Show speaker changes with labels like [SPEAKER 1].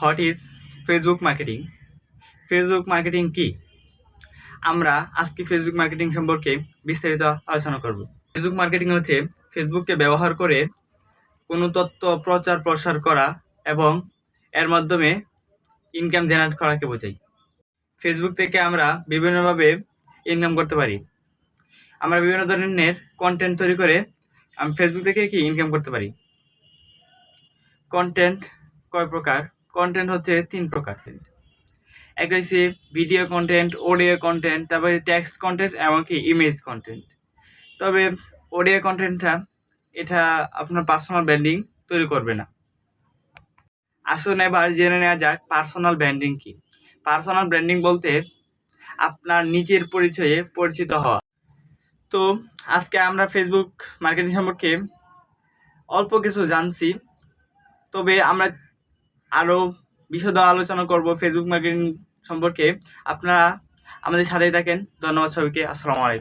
[SPEAKER 1] What is Facebook marketing? Facebook marketing কি? আমরা আজকে ফেসবুক মার্কেটিং সম্পর্কে বিস্তারিত আলোচনা করব। ফেসবুক মার্কেটিং হচ্ছে ফেসবুককে ব্যবহার করে কোনো তথ্য প্রচার প্রসার করা এবং এর মাধ্যমে ইনকাম জেনারেট করাকে বোঝায়। ফেসবুক থেকে আমরা বিভিন্নভাবে ইনকাম করতে পারি। আমরা বিভিন্ন ধরনের কন্টেন্ট তৈরি করে ফেসবুক থেকে কি ইনকাম করতে পারি। কন্টেন্ট কয় প্রকার? কন্টেন্ট হচ্ছে 3 প্রকার। একটা হচ্ছে ভিডিও কন্টেন্ট, অডিও কন্টেন্ট, তারপরে টেক্সট কন্টেন্ট এমনকি ইমেজ কন্টেন্ট। তবে অডিও কন্টেন্টটা এটা আপনার পার্সোনাল ব্র্যান্ডিং তৈরি করবে না। আসুন এবার জেনে নেওয়া যাক পার্সোনাল ব্র্যান্ডিং কি। পার্সোনাল ব্র্যান্ডিং বলতে আপনার নিজের পরিচয়ে পরিচিত হওয়া। তো আজকে আমরা ফেসবুক মার্কেটিং সম্পর্কে অল্প কিছু জানছি, তবে আমরা আরও বিশদ আলোচনা করব ফেসবুক মার্কেটিং সম্পর্কে। আপনারা আমাদের সাথেই থাকেন। ধন্যবাদ সবাইকে। আসসালামু আলাইকুম।